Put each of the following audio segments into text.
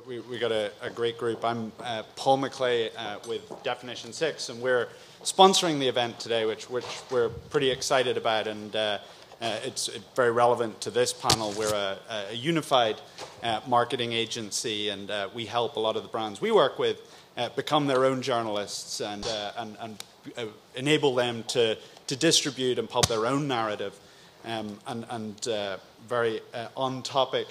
we got a great group. I'm Paul McClay with Definition 6, and we're sponsoring the event today, which we're pretty excited about, and it's very relevant to this panel. We're a unified marketing agency, and we help a lot of the brands we work with become their own journalists and enable them to distribute and pub their own narrative, and very on topic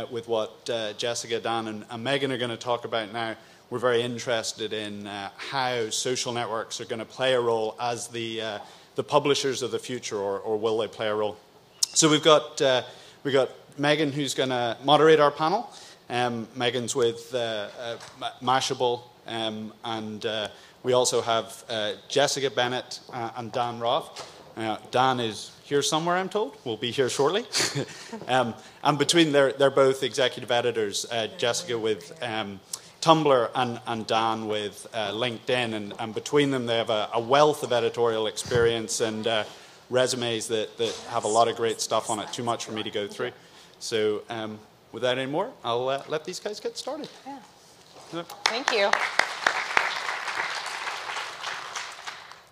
with what Jessica, Dan, and Megan are going to talk about now. We're very interested in how social networks are going to play a role as the publishers of the future, or will they play a role? So we've got Megan, who's going to moderate our panel. Megan's with Mashable, and we also have Jessica Bennett and Dan Roth. Dan is here somewhere, I'm told. We'll be here shortly. And between they're both executive editors. Jessica with Tumblr and Dan with LinkedIn, and between them they have a wealth of editorial experience and resumes that have a lot of great stuff on it. Too much for me to go through. So without any more, I'll let these guys get started. Yeah. Thank you.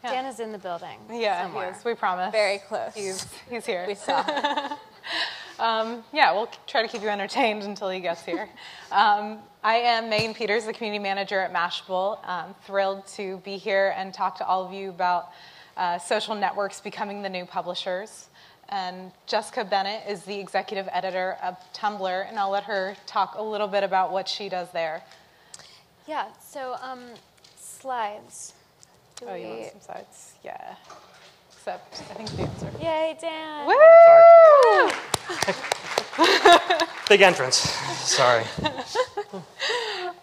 Yeah. Dan is in the building. Yeah, somewhere. he is. We promise. Very close. He's here. We saw. Yeah, we'll try to keep you entertained until he gets here. I am Megan Peters, the community manager at Mashable. I'm thrilled to be here and talk to all of you about social networks becoming the new publishers. And Jessica Bennett is the executive editor of Tumblr, and I'll let her talk a little bit about what she does there. Yeah, so slides. Oh, you want some sides? Yeah. Except, I think the answer. Yay, Dan. Woo! Big entrance. Sorry.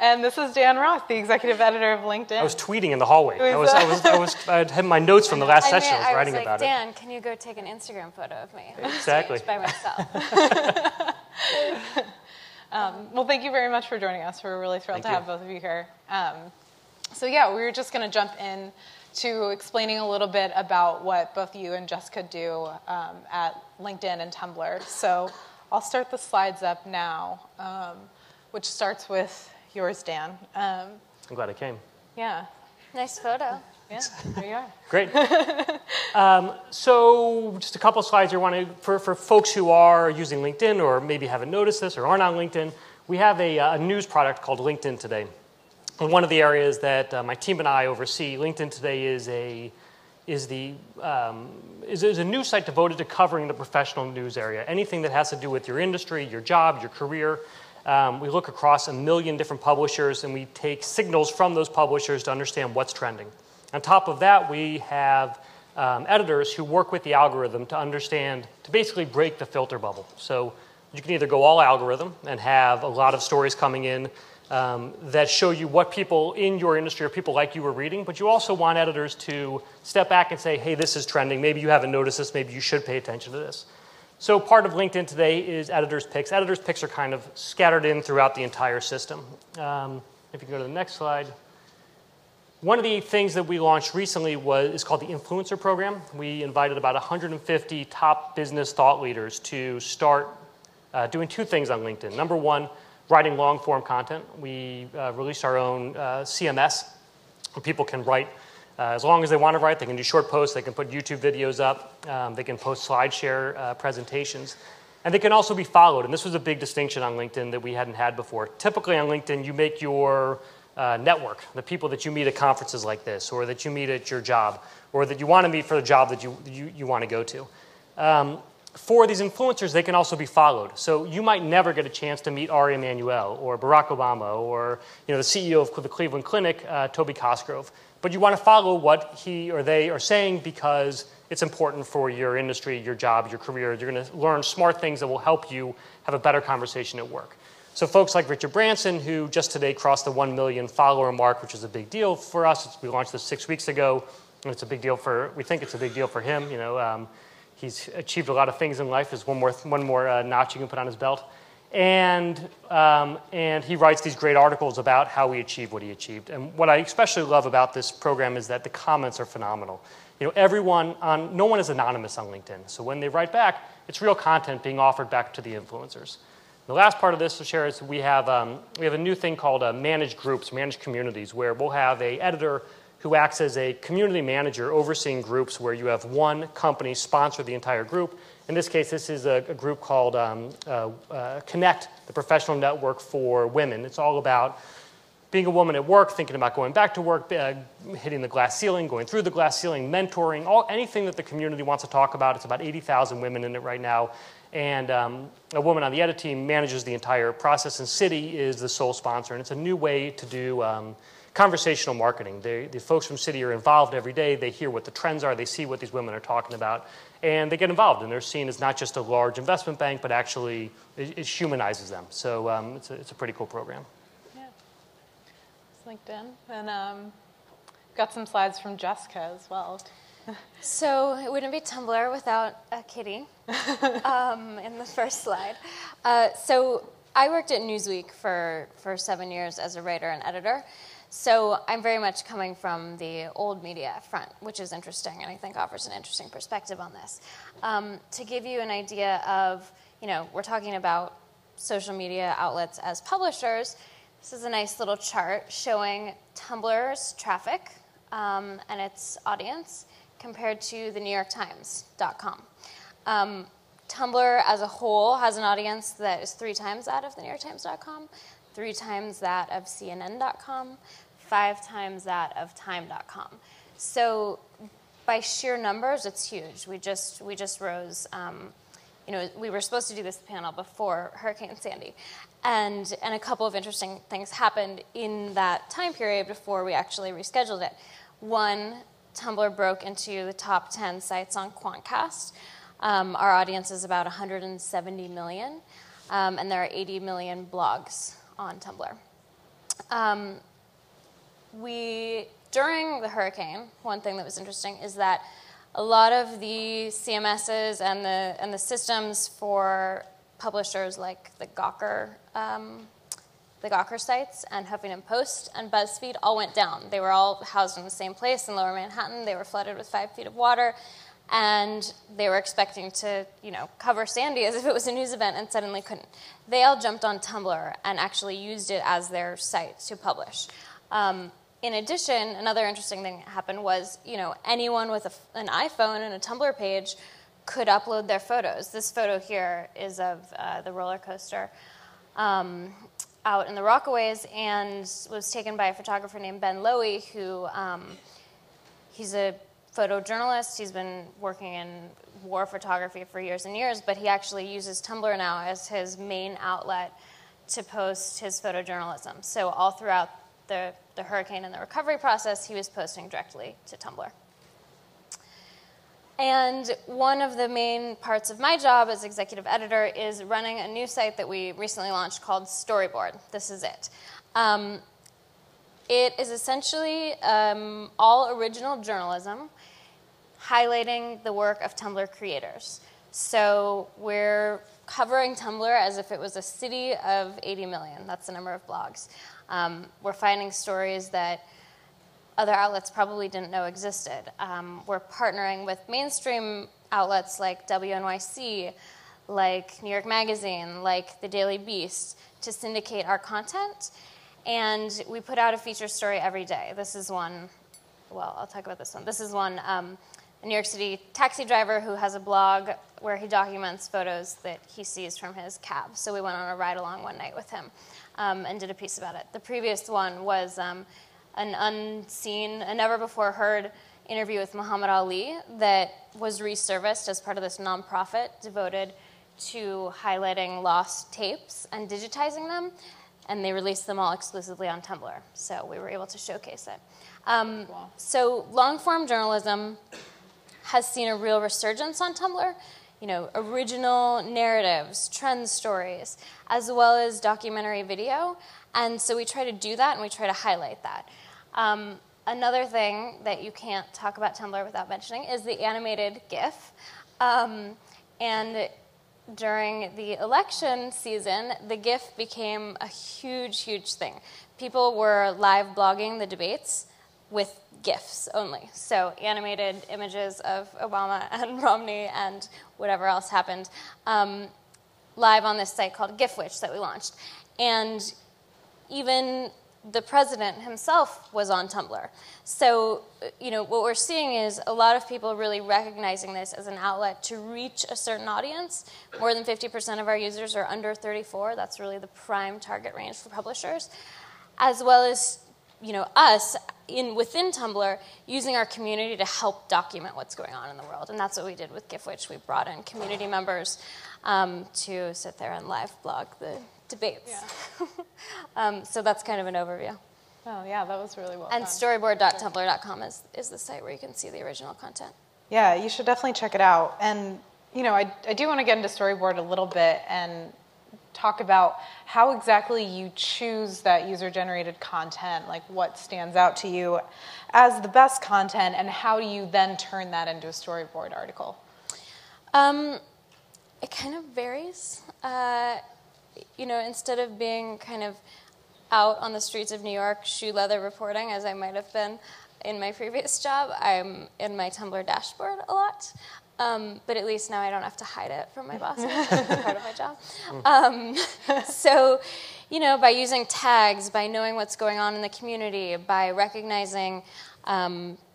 And this is Dan Roth, the executive editor of LinkedIn. I was tweeting in the hallway. I had my notes from the last session. I was writing about it. Dan, can you go take an Instagram photo of me? Exactly. By myself. Well, thank you very much for joining us. We're really thrilled to have both of you here. So yeah, we were just going to jump in to explaining a little bit about what both you and Jessica do at LinkedIn and Tumblr. So I'll start the slides up now, which starts with yours, Dan. I'm glad I came. Yeah. Nice photo. Yeah, there you are. Great. So just a couple slides here. For folks who are using LinkedIn or maybe haven't noticed this or aren't on LinkedIn, we have a news product called LinkedIn Today. And one of the areas that my team and I oversee, LinkedIn Today is a news site devoted to covering the professional news area. Anything that has to do with your industry, your job, your career. We look across 1 million different publishers, and we take signals from those publishers to understand what's trending. On top of that, we have editors who work with the algorithm to basically break the filter bubble. So you can either go all algorithm and have a lot of stories coming in that show you what people in your industry or people like you are reading, but you also want editors to step back and say, hey, this is trending. Maybe you haven't noticed this. Maybe you should pay attention to this. So part of LinkedIn Today is editors' picks. Editors' picks are kind of scattered in throughout the entire system. If you can go to the next slide. One of the things that we launched recently is called the Influencer Program. We invited about 150 top business thought leaders to start doing 2 things on LinkedIn. Number one, writing long-form content. We released our own CMS where people can write as long as they want to write. They can do short posts. They can put YouTube videos up. They can post SlideShare presentations. And they can also be followed. And this was a big distinction on LinkedIn that we hadn't had before. Typically on LinkedIn, you make your network, the people that you meet at conferences like this, or that you meet at your job, or that you want to meet for the job that you want to go to. For these influencers, they can also be followed. So you might never get a chance to meet Ari Emanuel or Barack Obama or the CEO of the Cleveland Clinic, Toby Cosgrove. But you want to follow what he or they are saying because it's important for your industry, your job, your career. You're going to learn smart things that will help you have a better conversation at work. So folks like Richard Branson, who just today crossed the 1 million follower mark, which is a big deal for us. We launched this 6 weeks ago, and it's a big deal we think it's a big deal for him. He's achieved a lot of things in life. There's one more notch you can put on his belt. And he writes these great articles about how he achieved what he achieved. And what I especially love about this program is that the comments are phenomenal. No one is anonymous on LinkedIn. So when they write back, it's real content being offered back to the influencers. The last part of this to share is we have a new thing called managed groups, managed communities, where we'll have an editor who acts as a community manager overseeing groups where you have one company sponsor the entire group. In this case, this is a group called Connect, the professional network for women. It's all about being a woman at work, thinking about going back to work, hitting the glass ceiling, going through the glass ceiling, mentoring, anything that the community wants to talk about. It's about 80,000 women in it right now. And a woman on the edit team manages the entire process, and Citi is the sole sponsor. And it's a new way to do conversational marketing. The folks from Citi are involved every day. They hear what the trends are. They see what these women are talking about. And they get involved. And they're seen as not just a large investment bank, but actually it humanizes them. So it's a pretty cool program. Yeah. It's LinkedIn. And got some slides from Jessica as well. So it wouldn't be Tumblr without a kitty in the first slide. So I worked at Newsweek for 7 years as a writer and editor. So I'm very much coming from the old media front, which is interesting and I think offers an interesting perspective on this. To give you an idea of, we're talking about social media outlets as publishers. This is a nice little chart showing Tumblr's traffic and its audience compared to the NewYorkTimes.com. Tumblr as a whole has an audience that is 3 times that of the NewYorkTimes.com, 3 times that of CNN.com, 5 times that of Time.com. So by sheer numbers, it's huge. We just rose. We were supposed to do this panel before Hurricane Sandy, and a couple of interesting things happened in that time period before we actually rescheduled it. One, Tumblr broke into the top 10 sites on Quantcast. Our audience is about 170 million, and there are 80 million blogs on Tumblr. During the hurricane, one thing that was interesting is that a lot of the CMSs and the systems for publishers like the Gawker sites and Huffington Post and BuzzFeed all went down. They were all housed in the same place in Lower Manhattan. They were flooded with 5 feet of water, and they were expecting to, cover Sandy as if it was a news event, and suddenly couldn't. They all jumped on Tumblr and actually used it as their site to publish. In addition, another interesting thing that happened was, anyone with an iPhone and a Tumblr page could upload their photos. This photo here is of the roller coaster out in the Rockaways, and was taken by a photographer named Ben Lowy, who he's a photojournalist. He's been working in war photography for years and years, but he actually uses Tumblr now as his main outlet to post his photojournalism. So all throughout the hurricane and the recovery process, he was posting directly to Tumblr. And one of the main parts of my job as executive editor is running a new site that we recently launched called Storyboard. This is it. It is essentially all original journalism highlighting the work of Tumblr creators. So we're covering Tumblr as if it was a city of 80 million. That's the number of blogs. We're finding stories that other outlets probably didn't know existed. We're partnering with mainstream outlets like WNYC, like New York Magazine, like The Daily Beast, to syndicate our content. And we put out a feature story every day. This is one, well, I'll talk about this one. This is one, a New York City taxi driver who has a blog where he documents photos that he sees from his cab. So we went on a ride-along one night with him and did a piece about it. The previous one was an unseen, a never-before-heard interview with Muhammad Ali that was resurfaced as part of this nonprofit devoted to highlighting lost tapes and digitizing them, and they released them all exclusively on Tumblr, so we were able to showcase it. Wow. So long-form journalism has seen a real resurgence on Tumblr, original narratives, trend stories, as well as documentary video. And so we try to do that, and we try to highlight that. Another thing that you can't talk about Tumblr without mentioning is the animated GIF. And during the election season, the GIF became a huge, huge thing. People were live blogging the debates with GIFs only. So animated images of Obama and Romney and whatever else happened. live on this site called GIFwitch that we launched. And even the president himself was on Tumblr. So, what we're seeing is a lot of people really recognizing this as an outlet to reach a certain audience. More than 50% of our users are under 34. That's really the prime target range for publishers. As well as, us within Tumblr using our community to help document what's going on in the world. And that's what we did with GIFwitch. We brought in community members to sit there and live blog the debates. Yeah. So that's kind of an overview. Oh, yeah, that was really well and done. storyboard.tumblr.com is the site where you can see the original content. Yeah, you should definitely check it out. And, I do want to get into Storyboard a little bit and talk about how exactly you choose that user-generated content, like what stands out to you as the best content, and how do you then turn that into a storyboard article? It kind of varies. Instead of being kind of out on the streets of New York shoe leather reporting, as I might have been in my previous job, I'm in my Tumblr dashboard a lot. But at least now I don't have to hide it from my bosses. It's part of my job. So, by using tags, by knowing what's going on in the community, by recognizing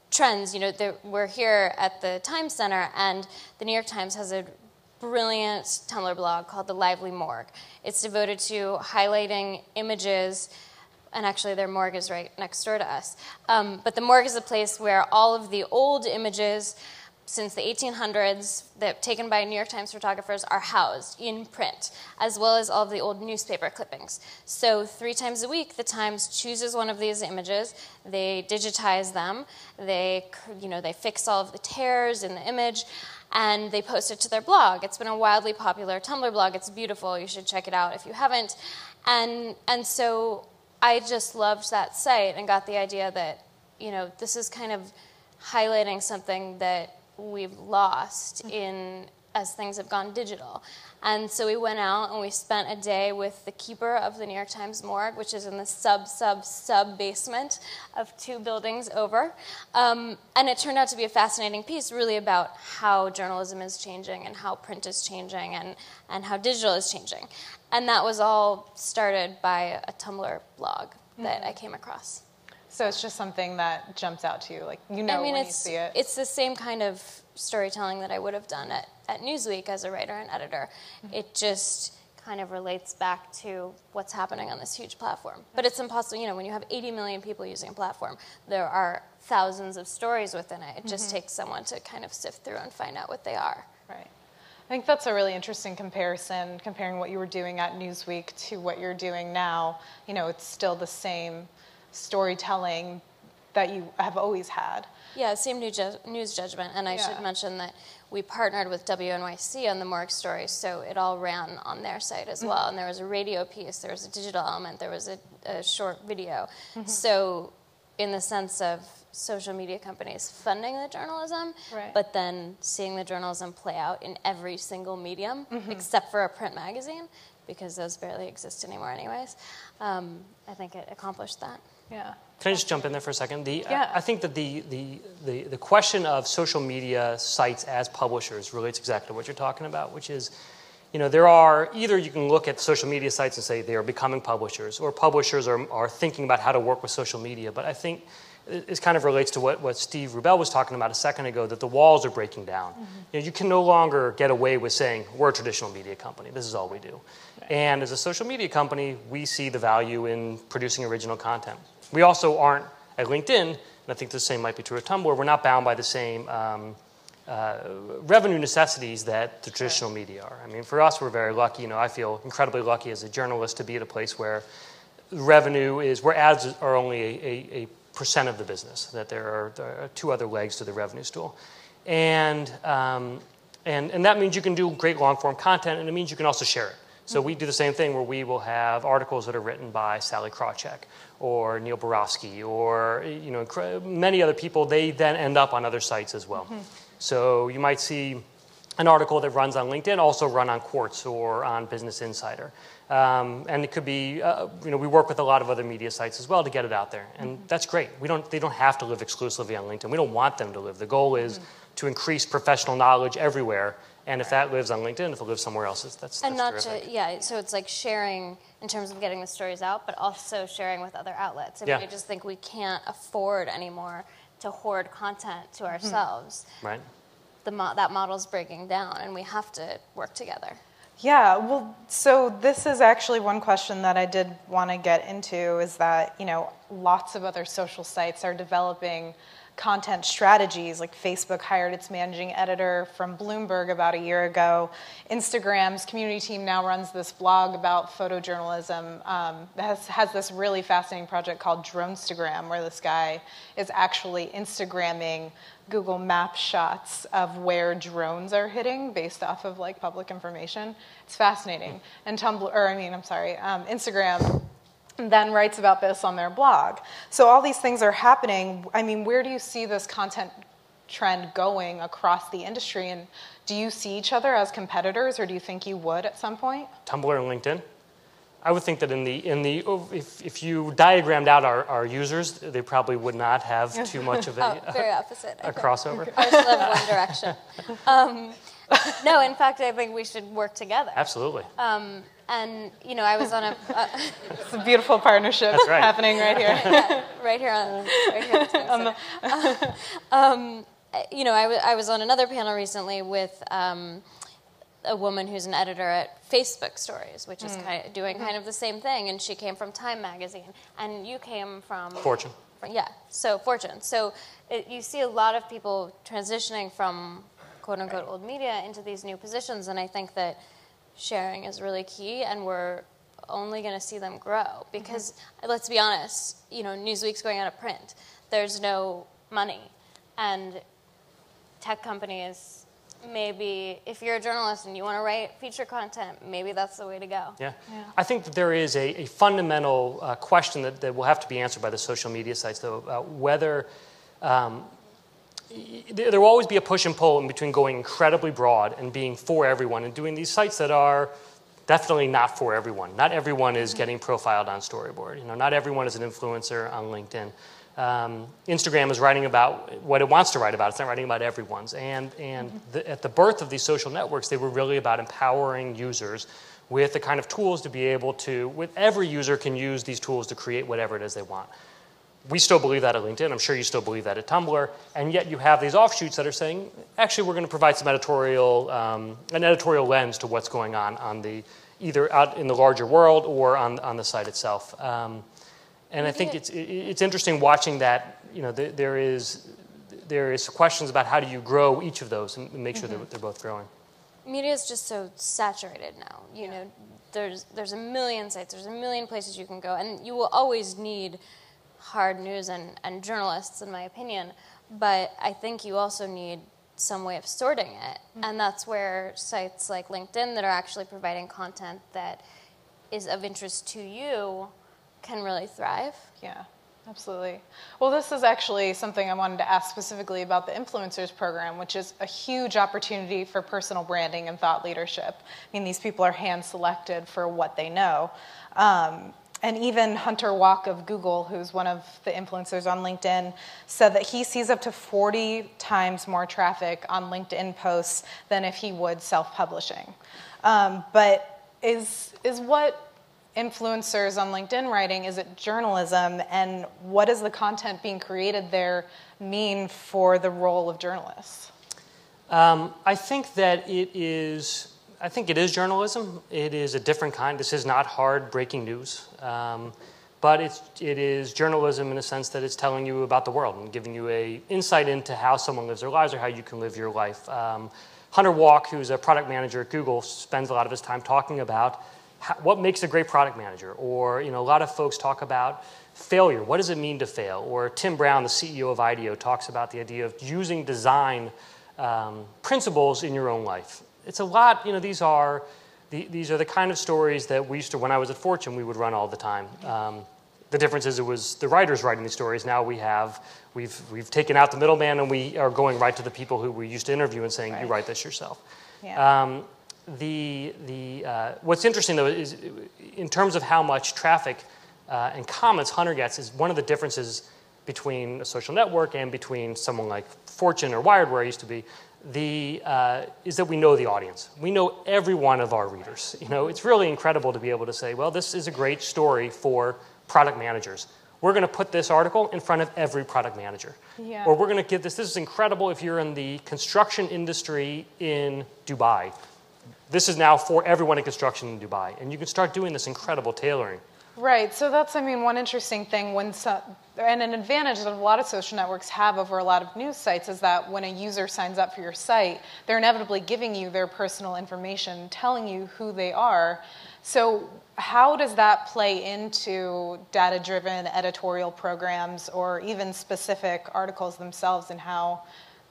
trends. We're here at the Times Center, and the New York Times has a brilliant Tumblr blog called The Lively Morgue. It's devoted to highlighting images, and actually their morgue is right next door to us. But the morgue is a place where all of the old images since the 1800s that taken by New York Times photographers are housed in print, as well as all of the old newspaper clippings. So 3 times a week, the Times chooses one of these images, they digitize them, they fix all of the tears in the image, and they post it to their blog. It's been a wildly popular Tumblr blog. It's beautiful. You should check it out if you haven't. And so I just loved that site and got the idea that, this is kind of highlighting something that we've lost as things have gone digital. And so we went out and we spent a day with the keeper of the New York Times morgue, which is in the sub basement of 2 buildings over. And it turned out to be a fascinating piece really about how journalism is changing and how print is changing and how digital is changing. And that was all started by a Tumblr blog that I came across. So it's just something that jumps out to you, like when you see it. It's the same kind of storytelling that I would have done at Newsweek as a writer and editor. Mm-hmm. It just kind of relates back to what's happening on this huge platform. But it's impossible, when you have 80 million people using a platform, there are thousands of stories within it. It just takes someone to kind of sift through and find out what they are. Right. I think that's a really interesting comparison, comparing what you were doing at Newsweek to what you're doing now. It's still the same storytelling that you have always had. Yeah, same news judgment. And I should mention that we partnered with WNYC on the morgue story, so it all ran on their site as well. And there was a radio piece, there was a digital element, there was a short video. Mm-hmm. So in the sense of social media companies funding the journalism, but then seeing the journalism play out in every single medium, except for a print magazine, because those barely exist anymore anyways, I think it accomplished that. Yeah. Can I just jump in there for a second? I think that the question of social media sites as publishers relates exactly to what you're talking about, which is, there are, either you can look at social media sites and say they are becoming publishers, or publishers are thinking about how to work with social media. But I think it kind of relates to what Steve Rubel was talking about a second ago, that the walls are breaking down. Mm-hmm. You can no longer get away with saying, we're a traditional media company, this is all we do. Right. And as a social media company, we see the value in producing original content. We also aren't, at LinkedIn, and I think the same might be true at Tumblr, we're not bound by the same revenue necessities that the traditional media are. I mean, for us, we're very lucky. I feel incredibly lucky as a journalist to be at a place where revenue is, where ads are only a percent of the business, that there are 2 other legs to the revenue stool. And that means you can do great long-form content, and it means you can also share it. So we do the same thing where we will have articles that are written by Sally Krawcheck or Neil Borowski or many other people. They then end up on other sites as well. Mm-hmm. So you might see an article that runs on LinkedIn also run on Quartz or on Business Insider. And it could be, we work with a lot of other media sites as well to get it out there. And that's great. They don't have to live exclusively on LinkedIn. We don't want them to live. The goal is to increase professional knowledge everywhere And if that lives on LinkedIn, if it lives somewhere else, that's not terrific. yeah, so it's like sharing in terms of getting the stories out, but also sharing with other outlets. I mean, I just think we can't afford anymore to hoard content to ourselves. Right. That model's breaking down, and we have to work together. Yeah, well, so this is actually one question that I did want to get into, is that, lots of other social sites are developing content strategies. Like Facebook hired its managing editor from Bloomberg about a year ago. Instagram's community team now runs this blog about photojournalism. Has this really fascinating project called Dronestagram, where this guy is actually Instagramming Google Maps shots of where drones are hitting based off of like public information. It's fascinating. And Instagram then writes about this on their blog. So all these things are happening. I mean, where do you see this content trend going across the industry? And do you see each other as competitors, or do you think you would at some point? Tumblr and LinkedIn? I would think that if you diagrammed out our users, they probably would not have too much of very opposite, a crossover. Ours live one direction. No, in fact, I think we should work together. Absolutely. And I was on a. It's a beautiful partnership happening right here. Yeah, right here on. I was on another panel recently with a woman who's an editor at Facebook Stories, which is doing kind of the same thing, and she came from Time magazine, and you came from Fortune. So Fortune. So you see a lot of people transitioning from quote unquote old media into these new positions, and I think that sharing is really key, and we're only going to see them grow because let's be honest, Newsweek's going out of print. There's no money, and tech companies, maybe if you're a journalist and you want to write feature content, maybe that's the way to go. Yeah. I think that there is a fundamental question that will have to be answered by the social media sites, though, about whether there will always be a push and pull in between going incredibly broad and being for everyone and doing these sites that are definitely not for everyone. Not everyone is getting profiled on Storyboard. Not everyone is an influencer on LinkedIn. Instagram is writing about what it wants to write about. It's not writing about everyone's. And at the birth of these social networks, they were really about empowering users with the kind of tools to be able to, every user can use these tools to create whatever it is they want. We still believe that at LinkedIn. I'm sure you still believe that at Tumblr. And yet you have these offshoots that are saying, actually, we're going to provide some editorial, an editorial lens to what's going on either out in the larger world or on the site itself. And I think it's interesting watching that. There is questions about how do you grow each of those and make sure they're both growing. Media is just so saturated now. There's a million sites. There's a million places you can go, and you will always need hard news and journalists, in my opinion. But I think you also need some way of sorting it, and that's where sites like LinkedIn that are actually providing content that is of interest to you can really thrive. Yeah, absolutely. Well, this is actually something I wanted to ask specifically about the Influencers program, which is a huge opportunity for personal branding and thought leadership. I mean, these people are hand-selected for what they know. And even Hunter Walk of Google, who's one of the influencers on LinkedIn, said that he sees up to 40 times more traffic on LinkedIn posts than if he would self-publishing. But is what influencers on LinkedIn writing, is it journalism, and what does the content being created there mean for the role of journalists? I think that it is journalism. It is a different kind. This is not hard breaking news, but it is journalism in the sense that it's telling you about the world and giving you an insight into how someone lives their lives or how you can live your life. Hunter Walk, who's a product manager at Google, spends a lot of his time talking about what makes a great product manager, or a lot of folks talk about failure. What does it mean to fail? Or Tim Brown, the CEO of IDEO, talks about the idea of using design principles in your own life. It's a lot. These are the kind of stories that we used to, when I was at Fortune, we would run all the time. The difference is it was the writers writing these stories. Now we've taken out the middleman, and we are going right to the people who we used to interview and saying, you write this yourself. Yeah. What's interesting, though, is in terms of how much traffic and comments Hunter gets is one of the differences between a social network and between someone like Fortune or Wired, where I used to be. is that we know the audience. We know every one of our readers. It's really incredible to be able to say, well, this is a great story for product managers. We're going to put this article in front of every product manager. Yeah. Or we're going to give this is incredible if you're in the construction industry in Dubai. This is now for everyone in construction in Dubai. And you can start doing this incredible tailoring. Right. So that's, one interesting thing and an advantage that a lot of social networks have over a lot of news sites is that when a user signs up for your site, they're inevitably giving you their personal information, telling you who they are. So how does that play into data-driven editorial programs or even specific articles themselves and how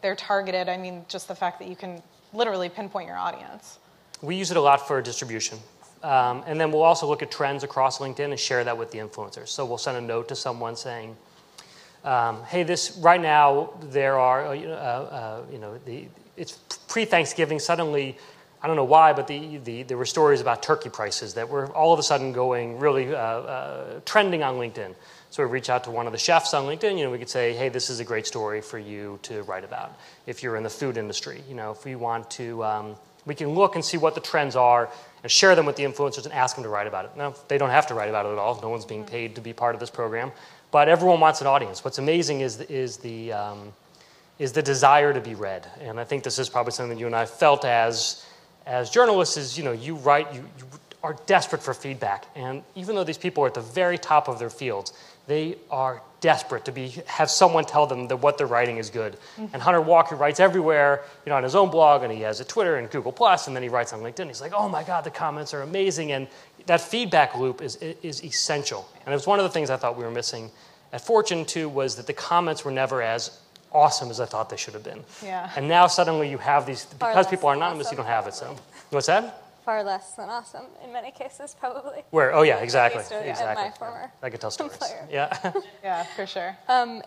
they're targeted? Just the fact that you can literally pinpoint your audience. We use it a lot for distribution. And then we'll also look at trends across LinkedIn and share that with the influencers. So we'll send a note to someone saying, hey, right now there are, it's pre-Thanksgiving. Suddenly, I don't know why, but there were stories about turkey prices that were all of a sudden going really trending on LinkedIn. So we reach out to one of the chefs on LinkedIn. We could say, hey, this is a great story for you to write about. If you're in the food industry, if we want to, we can look and see what the trends are and share them with the influencers and ask them to write about it. Now, they don't have to write about it at all. No one's being paid to be part of this program. But everyone wants an audience. What's amazing is the desire to be read. And I think this is probably something that you and I felt as journalists is, you write, you are desperate for feedback. And even though these people are at the very top of their fields, they are desperate to have someone tell them that what they're writing is good. And Hunter Walker writes everywhere, on his own blog, and he has a Twitter and Google+, and then he writes on LinkedIn. He's like, oh my God, the comments are amazing. And that feedback loop is essential. And it was one of the things I thought we were missing at Fortune, too, was that the comments were never as awesome as I thought they should have been. Yeah. And now suddenly you have these, because people are anonymous, you don't have it. So, what's that? Far less than awesome in many cases, probably. Where? Oh yeah, exactly. At my former I could tell stories. employer. Yeah. Yeah, for sure.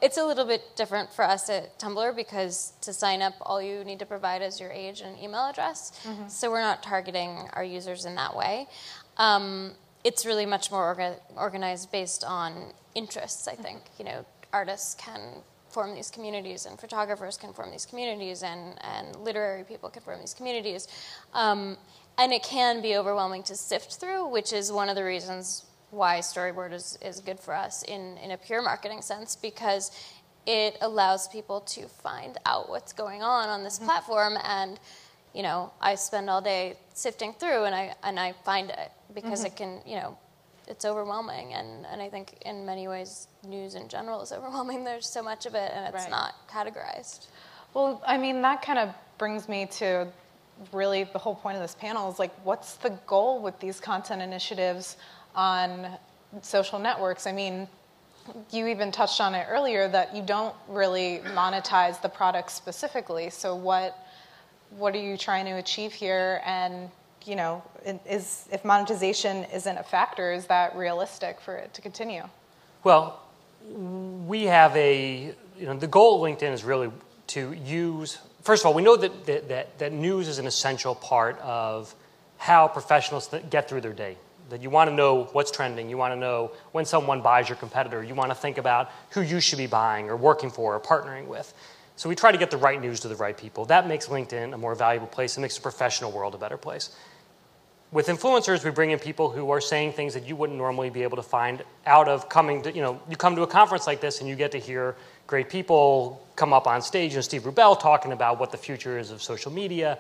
It's a little bit different for us at Tumblr because to sign up, all you need to provide is your age and email address. Mm-hmm. So we're not targeting our users in that way. It's really much more organized based on interests, I think. Artists can form these communities, and photographers can form these communities, and literary people can form these communities. And it can be overwhelming to sift through, which is one of the reasons why Storyboard is good for us in a pure marketing sense, because it allows people to find out what's going on this platform. And, I spend all day sifting through, and I find it because it can, it's overwhelming. And I think in many ways, news in general is overwhelming. There's so much of it, and it's not categorized. Well, that kind of brings me to really the whole point of this panel is what's the goal with these content initiatives on social networks? You even touched on it earlier that you don't really monetize the product specifically. So what are you trying to achieve here? And if monetization isn't a factor, is that realistic for it to continue? Well, we have the goal of LinkedIn is really to use. First of all, we know that news is an essential part of how professionals get through their day. That you want to know what's trending. You want to know when someone buys your competitor. You want to think about who you should be buying or working for or partnering with. So we try to get the right news to the right people. That makes LinkedIn a more valuable place. It makes the professional world a better place. With influencers, we bring in people who are saying things that you wouldn't normally be able to find out of coming to, you come to a conference like this and you get to hear great people come up on stage, Steve Rubel talking about what the future is of social media.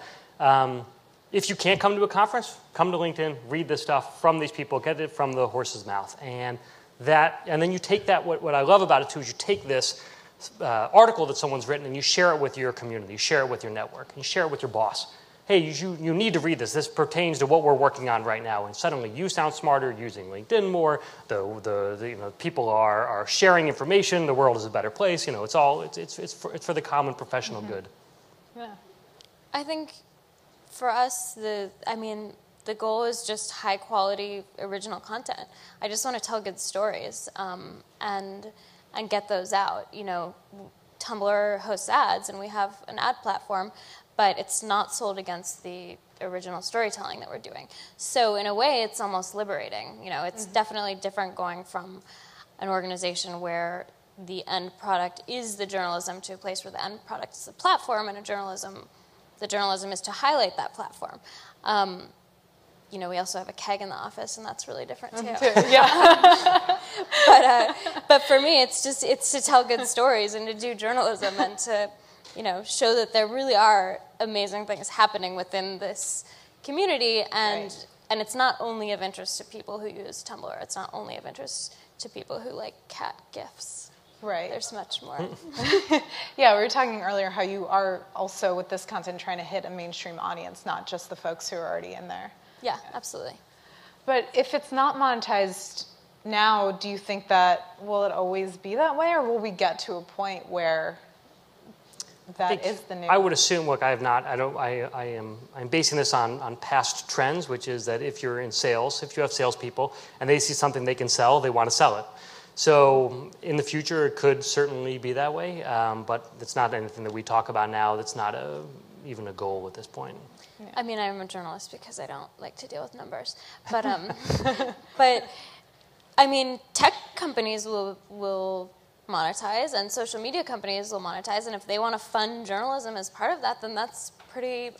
If you can't come to a conference, come to LinkedIn, read this stuff from these people, get it from the horse's mouth. And then you take that, what I love about it too, is you take this article that someone's written and you share it with your community, you share it with your network, you share it with your boss. Hey, you need to read this. This pertains to what we're working on right now. And suddenly you sound smarter using LinkedIn more. The people are sharing information. The world is a better place. It's for the common professional good. Yeah. I think for us, the goal is just high quality original content. I just want to tell good stories and get those out. Tumblr hosts ads, and we have an ad platform, but it's not sold against the original storytelling that we're doing. So in a way, it's almost liberating. It's definitely different going from an organization where the end product is the journalism to a place where the end product is the platform, and a journalism the journalism is to highlight that platform. You know, we also have a keg in the office, and that's really different too. Yeah. But for me, it's to tell good stories and to do journalism and to, you know, show that there really are amazing things happening within this community, and it's not only of interest to people who use Tumblr. It's not only of interest to people who like cat GIFs. Right. There's much more. Yeah, we were talking earlier how you are also with this content trying to hit a mainstream audience, not just the folks who are already in there. Yeah, absolutely. But if it's not monetized now, do you think that, will it always be that way, or will we get to a point where that is the new? I would assume, look, I'm basing this on past trends, which is that if you're in sales, if you have salespeople and they see something they can sell, they want to sell it. So in the future, it could certainly be that way, but it's not anything that we talk about now. That's not even a goal at this point. Yeah. I mean, I'm a journalist because I don't like to deal with numbers. But, but I mean, tech companies will monetize, and social media companies will monetize, and if they want to fund journalism as part of that, then that's pretty,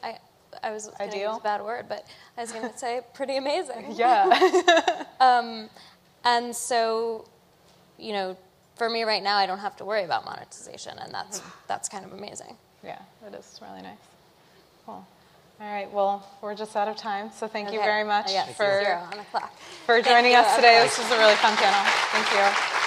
I was going to use a bad word, but I was going to say pretty amazing. Yeah. And so, you know, for me right now, I don't have to worry about monetization, and that's kind of amazing. Yeah, it is really nice. Cool. All right, well, we're just out of time, so thank you very much for joining us today. This was a really fun panel. Thank you.